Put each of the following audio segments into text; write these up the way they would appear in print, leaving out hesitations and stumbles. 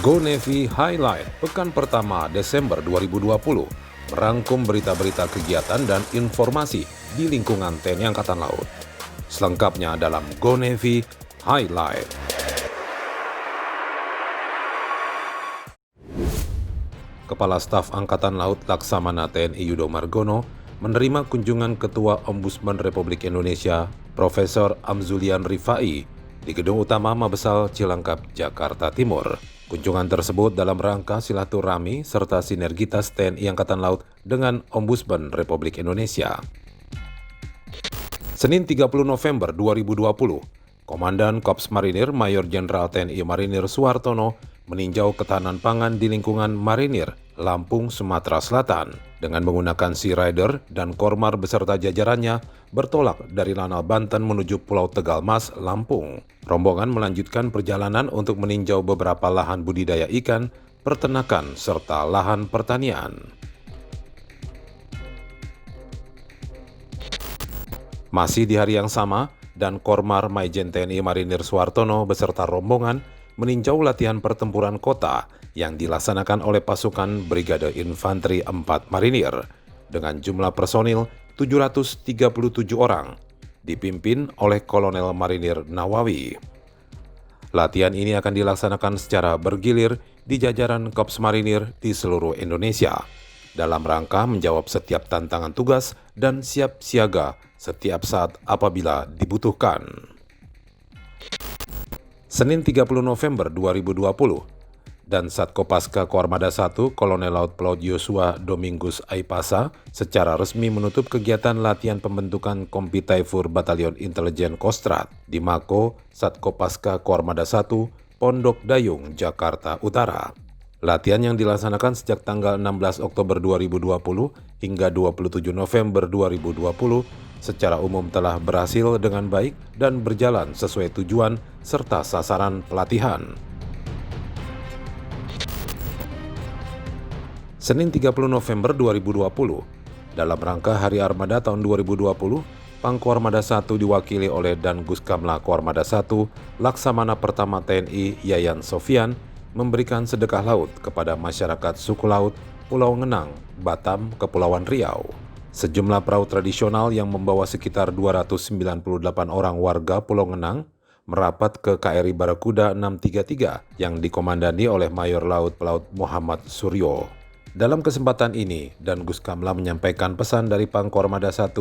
Go Navy Highlight pekan pertama Desember 2020 merangkum berita-berita kegiatan dan informasi di lingkungan TNI Angkatan Laut. Selengkapnya dalam Go Navy Highlight. Kepala Staf Angkatan Laut Laksamana TNI Yudo Margono menerima kunjungan Ketua Ombudsman Republik Indonesia Profesor Amzulian Rifai di Gedung Utama Mabesal Cilangkap, Jakarta Timur. Kunjungan tersebut dalam rangka silaturahmi serta sinergitas TNI Angkatan Laut dengan Ombudsman Republik Indonesia. Senin 30 November 2020, Komandan Korps Marinir Mayor Jenderal TNI Marinir Suhartono meninjau ketahanan pangan di lingkungan Marinir, Lampung, Sumatera Selatan. Dengan menggunakan Sea Rider dan Kormar beserta jajarannya bertolak dari Lanal Banten menuju Pulau Tegal Mas, Lampung. Rombongan melanjutkan perjalanan untuk meninjau beberapa lahan budidaya ikan, peternakan, serta lahan pertanian. Masih di hari yang sama, dan Kormar Maijen TNI Marinir Suhartono beserta rombongan meninjau latihan pertempuran kota yang dilaksanakan oleh pasukan Brigade Infanteri 4 Marinir dengan jumlah personil 737 orang, dipimpin oleh Kolonel Marinir Nawawi. Latihan ini akan dilaksanakan secara bergilir di jajaran Korps Marinir di seluruh Indonesia, dalam rangka menjawab setiap tantangan tugas dan siap siaga setiap saat apabila dibutuhkan. Senin 30 November 2020, dan Satkopaska Koarmada 1 Kolonel Laut Pelaut Yosua Domingus Aipasa secara resmi menutup kegiatan latihan pembentukan Kompi Taifur Batalion Intelijen Kostrad di Mako Satkopaska Koarmada 1 Pondok Dayung, Jakarta Utara. Latihan yang dilaksanakan sejak tanggal 16 Oktober 2020 hingga 27 November 2020 secara umum telah berhasil dengan baik dan berjalan sesuai tujuan serta sasaran pelatihan. Senin 30 November 2020, dalam rangka Hari Armada tahun 2020, Pangko Armada 1 diwakili oleh Dangus Kamla Koarmada 1 Laksamana Pertama TNI Yayan Sofian memberikan sedekah laut kepada masyarakat suku laut Pulau Ngenang, Batam, Kepulauan Riau. Sejumlah perahu tradisional yang membawa sekitar 298 orang warga Pulau Ngenang merapat ke KRI Barakuda 633 yang dikomandani oleh Mayor Laut Pelaut Muhammad Suryo. Dalam kesempatan ini, Dangus Kamla menyampaikan pesan dari Pangko Armada 1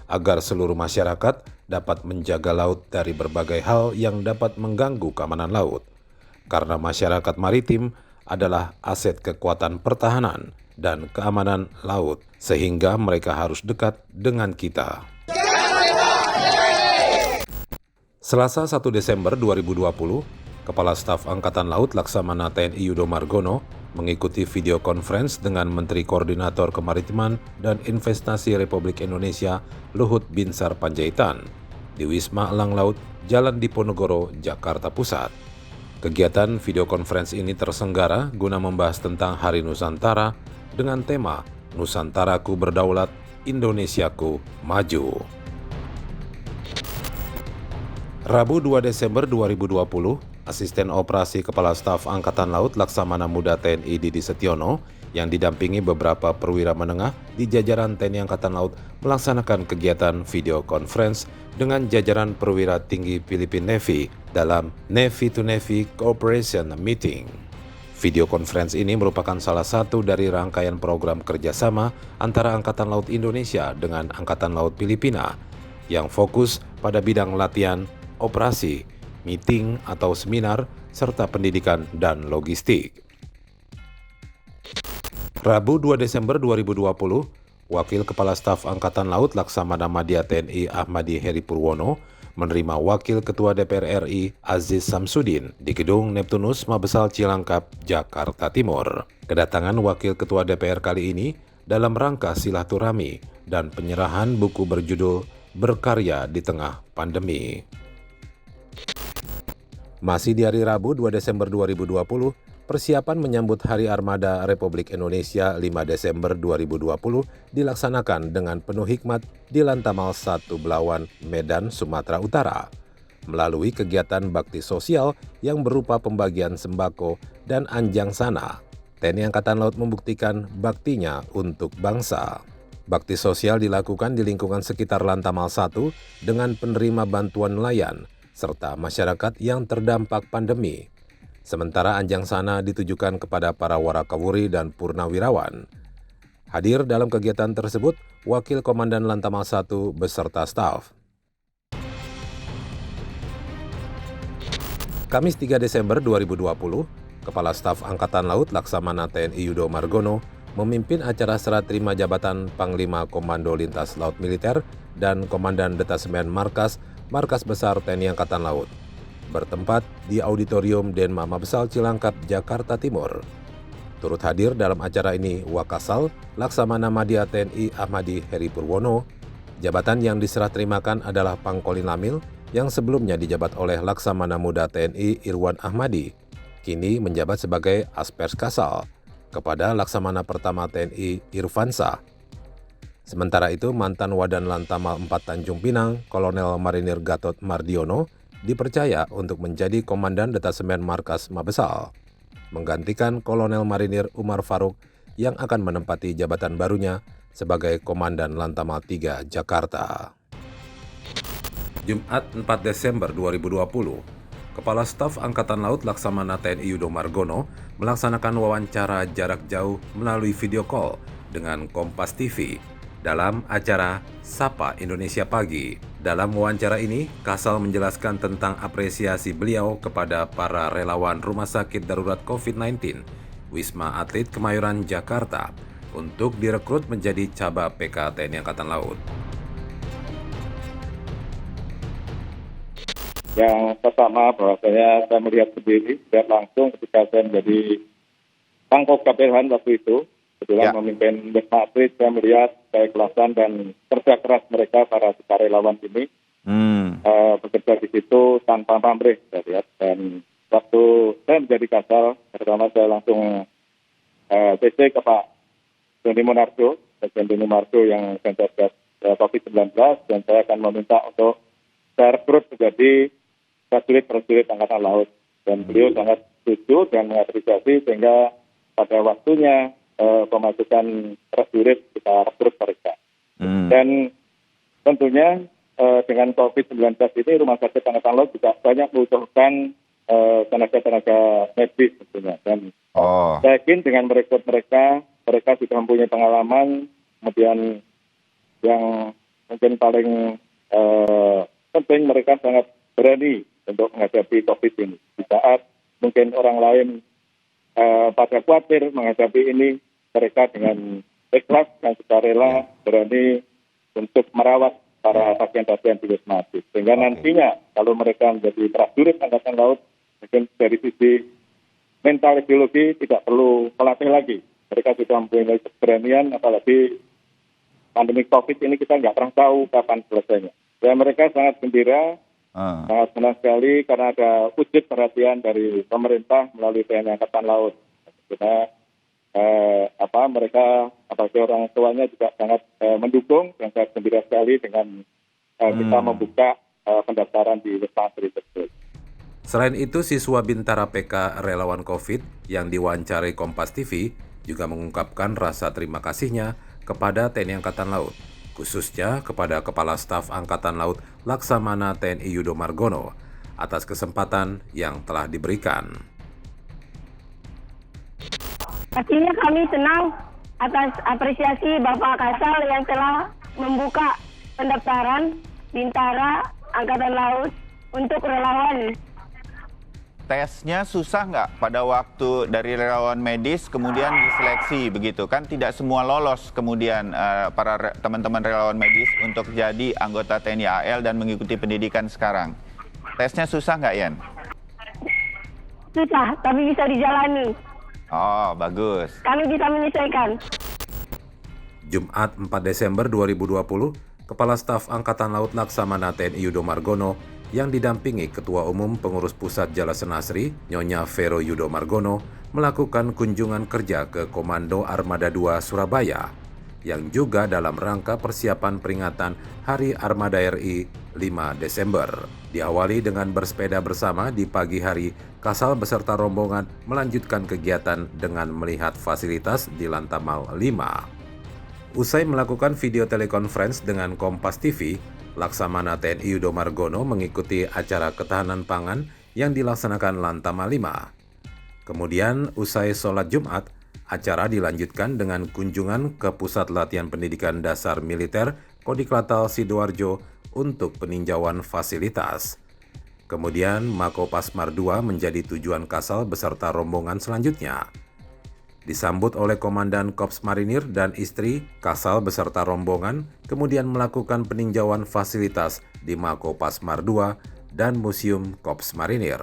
agar seluruh masyarakat dapat menjaga laut dari berbagai hal yang dapat mengganggu keamanan laut. Karena masyarakat maritim adalah aset kekuatan pertahanan dan keamanan laut, sehingga mereka harus dekat dengan kita. Selasa 1 Desember 2020, Kepala Staf Angkatan Laut Laksamana TNI Yudo Margono mengikuti video conference dengan Menteri Koordinator Kemaritiman dan Investasi Republik Indonesia Luhut Binsar Panjaitan di Wisma Elang Laut, Jalan Diponegoro, Jakarta Pusat. Kegiatan video conference ini terselenggara guna membahas tentang Hari Nusantara dengan tema Nusantaraku Berdaulat, Indonesiaku Maju. Rabu 2 Desember 2020, Asisten Operasi Kepala Staf Angkatan Laut Laksamana Muda TNI Didi Setiono yang didampingi beberapa perwira menengah di jajaran TNI Angkatan Laut melaksanakan kegiatan video conference dengan jajaran perwira tinggi Philippine Navy dalam Navy to Navy Cooperation Meeting. Video conference ini merupakan salah satu dari rangkaian program kerjasama antara Angkatan Laut Indonesia dengan Angkatan Laut Filipina yang fokus pada bidang latihan, operasi, meeting atau seminar, serta pendidikan dan logistik. Rabu 2 Desember 2020, Wakil Kepala Staf Angkatan Laut Laksamana Madya TNI Ahmadi Heri Purwono menerima Wakil Ketua DPR RI Aziz Samsudin di Gedung Neptunus Mabesal Cilangkap, Jakarta Timur. Kedatangan Wakil Ketua DPR kali ini dalam rangka silaturahmi dan penyerahan buku berjudul Berkarya di Tengah Pandemi. Masih di hari Rabu 2 Desember 2020, persiapan menyambut Hari Armada Republik Indonesia 5 Desember 2020 dilaksanakan dengan penuh hikmat di Lantamal 1 Belawan, Medan, Sumatera Utara. melalui kegiatan bakti sosial yang berupa pembagian sembako dan anjang sana. TNI Angkatan Laut membuktikan baktinya untuk bangsa. Bakti sosial dilakukan di lingkungan sekitar Lantamal 1 dengan penerima bantuan nelayan serta masyarakat yang terdampak pandemi. Sementara anjang sana ditujukan kepada para warakawuri dan purnawirawan. Hadir dalam kegiatan tersebut Wakil Komandan Lantamal 1 beserta staf. Kamis 3 Desember 2020, Kepala Staf Angkatan Laut Laksamana TNI Yudo Margono memimpin acara serah terima jabatan Panglima Komando Lintas Laut Militer dan Komandan Detasemen Markas Besar TNI Angkatan Laut, bertempat di Auditorium Denma Mabesal Cilangkap, Jakarta Timur. Turut hadir dalam acara ini Wakasal Laksamana Madya TNI Ahmadi Heri Purwono. Jabatan yang diserah terimakan adalah Pangkolin Lamil yang sebelumnya dijabat oleh Laksamana Muda TNI Irwan Ahmadi, kini menjabat sebagai Aspers Kasal kepada Laksamana Pertama TNI Irfansa. Sementara itu, mantan Wadan Lantamal 4 Tanjung Pinang, Kolonel Marinir Gatot Mardiono, dipercaya untuk menjadi Komandan Detasemen Markas Mabesal, menggantikan Kolonel Marinir Umar Faruk yang akan menempati jabatan barunya sebagai Komandan Lantamal 3 Jakarta. Jumat 4 Desember 2020, Kepala Staf Angkatan Laut Laksamana TNI Yudo Margono melaksanakan wawancara jarak jauh melalui video call dengan Kompas TV dalam acara Sapa Indonesia Pagi. Dalam wawancara ini, Kasal menjelaskan tentang apresiasi beliau kepada para relawan Rumah Sakit Darurat COVID-19 Wisma Atlet Kemayoran, Jakarta untuk direkrut menjadi Cabang PK TNI Angkatan Laut. Yang pertama, bahwasanya saya melihat sendiri dan langsung ketika saya menjadi Pangkop Kapelhan waktu itu, kebetulan memimpin Wisma Atlet, saya melihat keikhlasan dan kerja keras mereka para sukarelawan ini bekerja di situ tanpa pamrih, saya lihat. Dan waktu saya menjadi Kasal, pertama saya langsung CC ke Pak Doni Monardo, Sekjen Doni Monardo yang Satgas COVID-19, dan saya akan meminta untuk saya rekrut menjadi prajurit Angkatan Laut, dan beliau sangat setuju dan mengapresiasi sehingga pada waktunya pemasukan prajurit kita rekrut mereka. Dan tentunya dengan COVID-19 ini Rumah Sakit Angkatan Laut juga banyak membutuhkan tenaga-tenaga medis tentunya, dan saya yakin dengan merekrut mereka sudah mempunyai pengalaman. Kemudian yang mungkin paling penting, mereka sangat berani untuk menghadapi COVID ini. Di saat mungkin orang lain pada khawatir menghadapi ini, mereka dengan ikhlas dan sukarela berani untuk merawat para pasien-pasien di Wisma Atlet. Sehingga nantinya kalau mereka menjadi prajurit Angkatan Laut, mungkin dari sisi mental ideologi tidak perlu melatih lagi. Mereka sudah mempunyai keberanian, apalagi pandemi COVID ini kita nggak pernah tahu kapan selesainya. Ya, mereka sangat gembira, sangat senang sekali karena ada wujud perhatian dari pemerintah melalui TNI Angkatan Laut. Karena mereka, apalagi orang tuanya juga sangat mendukung dan sangat gembira sekali dengan kita membuka pendaftaran di Wisma Atlet tersebut. Selain itu, siswa Bintara PK Relawan COVID yang diwawancarai Kompas TV juga mengungkapkan rasa terima kasihnya kepada TNI Angkatan Laut, khususnya kepada Kepala Staf Angkatan Laut Laksamana TNI Yudo Margono atas kesempatan yang telah diberikan. Pastinya kami senang atas apresiasi Bapak Kasal yang telah membuka pendaftaran Bintara Angkatan Laut untuk relawan. Tesnya susah nggak pada waktu dari relawan medis kemudian diseleksi begitu kan, tidak semua lolos kemudian para teman-teman relawan medis untuk jadi anggota TNI AL dan mengikuti pendidikan sekarang. Tesnya susah nggak, Yan? Susah, tapi bisa dijalani. Oh, bagus. Kami bisa menyesuaikan. Jumat 4 Desember 2020, Kepala Staf Angkatan Laut Laksamana TNI Yudo Margono yang didampingi Ketua Umum Pengurus Pusat Jalasan Asri, Nyonya Vero Yudo Margono, melakukan kunjungan kerja ke Komando Armada 2 Surabaya, yang juga dalam rangka persiapan peringatan Hari Armada RI 5 Desember. Diawali dengan bersepeda bersama di pagi hari, Kasal beserta rombongan melanjutkan kegiatan dengan melihat fasilitas di Lantamal 5. Usai melakukan video telekonferensi dengan Kompas TV, Laksamana TNI Yudo Margono mengikuti acara ketahanan pangan yang dilaksanakan Lantamal 5. Kemudian usai sholat Jumat, acara dilanjutkan dengan kunjungan ke Pusat Latihan Pendidikan Dasar Militer Kodiklatal Sidoarjo untuk peninjauan fasilitas. Kemudian Mako Pasmar II menjadi tujuan Kasal beserta rombongan selanjutnya. Disambut oleh Komandan Korps Marinir dan istri, Kasal beserta rombongan kemudian melakukan peninjauan fasilitas di Mako Pasmar II dan Museum Korps Marinir.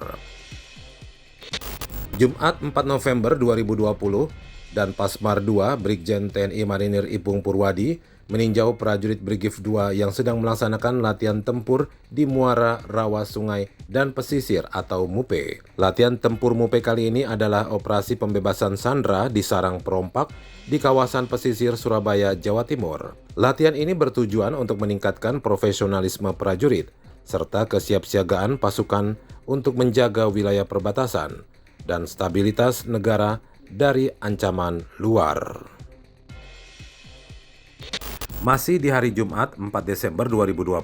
Jumat 4 November 2020, dan Pasmar II Brigjen TNI Marinir Ipung Purwadi meninjau prajurit Brigif 2 yang sedang melaksanakan latihan tempur di Muara, Rawa Sungai, dan Pesisir atau MUPE. Latihan tempur MUPE kali ini adalah operasi pembebasan sandera di sarang perompak di kawasan pesisir Surabaya, Jawa Timur. Latihan ini bertujuan untuk meningkatkan profesionalisme prajurit, serta kesiapsiagaan pasukan untuk menjaga wilayah perbatasan dan stabilitas negara dari ancaman luar. Masih di hari Jumat 4 Desember 2020,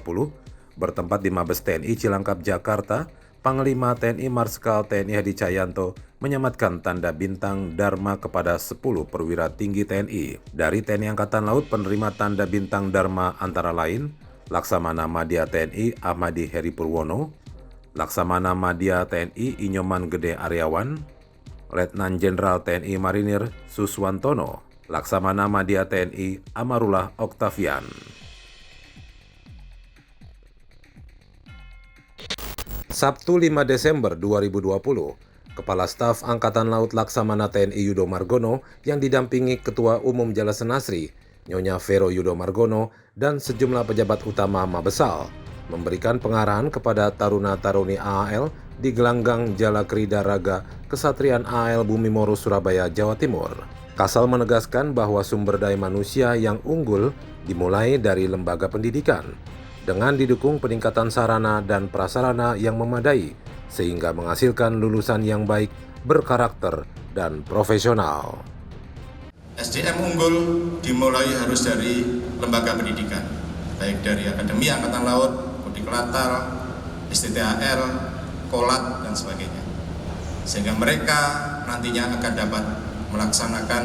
bertempat di Mabes TNI Cilangkap, Jakarta, Panglima TNI Marskal TNI Hadi Cahyanto menyematkan tanda bintang Dharma kepada 10 perwira tinggi TNI. Dari TNI Angkatan Laut penerima tanda bintang Dharma antara lain Laksamana Madya TNI Ahmadi Heri Purwono, Laksamana Madya TNI Inyoman Gede Aryawan, Letnan Jenderal TNI Marinir Suswantono, Laksamana Madya TNI Amarullah Oktavian. Sabtu 5 Desember 2020, Kepala Staf Angkatan Laut Laksamana TNI Yudo Margono yang didampingi Ketua Umum Jalasan Nasri, Nyonya Vero Yudo Margono, dan sejumlah pejabat utama Mabesal memberikan pengarahan kepada taruna-taruni AAL di Gelanggang Jalakrida Raga Kesatrian AAL Bumi Moro, Surabaya, Jawa Timur. Kasal menegaskan bahwa sumber daya manusia yang unggul dimulai dari lembaga pendidikan, dengan didukung peningkatan sarana dan prasarana yang memadai, sehingga menghasilkan lulusan yang baik, berkarakter, dan profesional. SDM unggul dimulai harus dari lembaga pendidikan, baik dari Akademi Angkatan Laut, Kodiklatal, STTHL, Kolat, dan sebagainya. Sehingga mereka nantinya akan dapat melaksanakan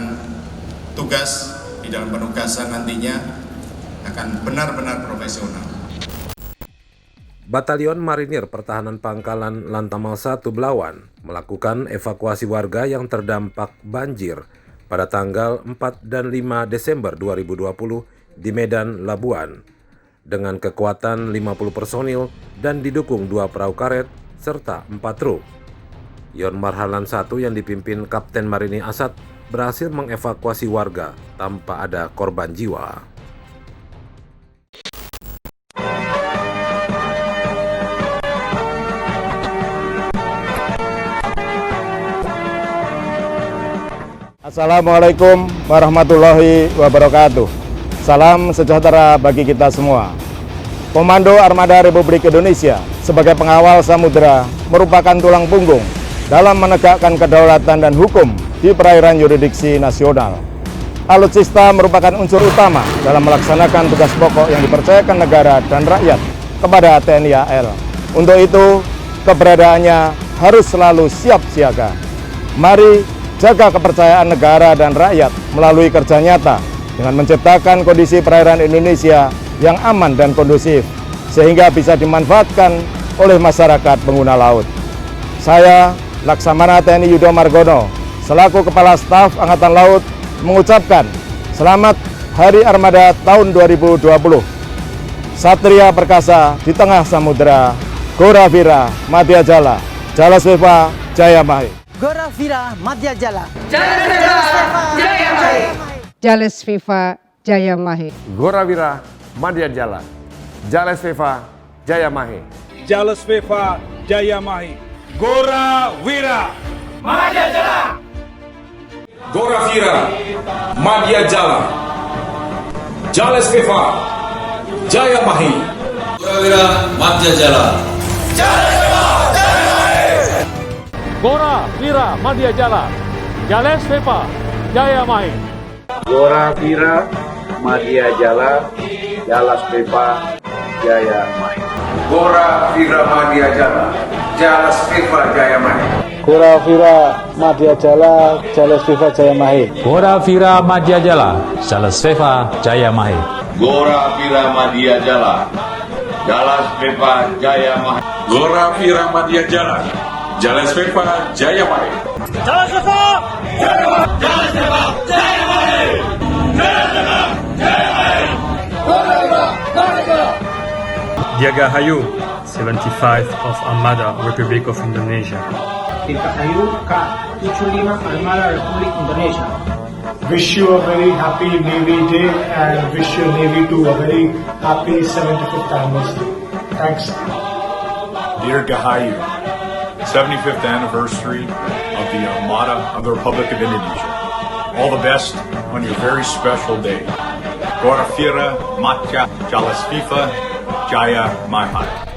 tugas di dalam penugasan nantinya akan benar-benar profesional. Batalion Marinir Pertahanan Pangkalan Lantamal 1 Belawan melakukan evakuasi warga yang terdampak banjir pada tanggal 4 dan 5 Desember 2020 di Medan, Labuan, dengan kekuatan 50 personil dan didukung 2 perahu karet serta 4 truk. Yon Marhalan 1 yang dipimpin Kapten Marini Asad berhasil mengevakuasi warga tanpa ada korban jiwa. Assalamualaikum warahmatullahi wabarakatuh. Salam sejahtera bagi kita semua. Komando Armada Republik Indonesia sebagai pengawal samudera merupakan tulang punggung dalam menegakkan kedaulatan dan hukum di perairan yurisdiksi nasional. Alutsista merupakan unsur utama dalam melaksanakan tugas pokok yang dipercayakan negara dan rakyat kepada TNI AL. Untuk itu, keberadaannya harus selalu siap siaga. Mari jaga kepercayaan negara dan rakyat melalui kerja nyata dengan menciptakan kondisi perairan Indonesia yang aman dan kondusif, sehingga bisa dimanfaatkan oleh masyarakat pengguna laut. Saya, Laksamana TNI Yudo Margono, selaku Kepala Staf Angkatan Laut, mengucapkan selamat Hari Armada tahun 2020. Satria perkasa di tengah samudera, Goravira Madya Jala, Jalasveva Jaya Mahe. Goravira Madya Jala, Jalasveva Jaya Mahe. Jalasveva Jaya Mahe. Goravira Madya Jala, Jalasveva Jaya Mahe. Jalasveva Jaya Mahe. Goravira Madya Jala. Goravira Madya Jala, Jalasveva Jaya Mahe. Gorawira Madya Jala. Gora Vira Madya Jala. Jales Viva Jaya Mahe. Gora Vira Madya Jala, Jalas Viva Jaya Mahe. Gora Vira Madya Jala, Jalas Viva Jaya Mahe. Gora Vira Madya Jala, Jalas Viva Jaya Mahe. Gora Vira Madya Jala. Jales Viva Jaya Mahe. Gora Vira Madya Jala. Jalas Viva Jaya Mahe. Gora Vira Madya Jala. Jalas Viva Jaya Mahe. Jalas Viva Jaya Mahe. Jalas Viva Jaya Mahe. Jalas Viva Jaya Mahe. Gora Vira Madya Jala. Dirgahayu, 75 of Armada Republic of Indonesia. Dirgahayu K-75 Armada Republik Indonesia. Wish you a very happy Navy Day and wish your Navy to a very happy 75th anniversary. Thanks. Dirgahayu, 75th anniversary of the Armada of the Republic of Indonesia. All the best on your very special day. Gora Vira Madya Jalas Viva Jaya Mahe.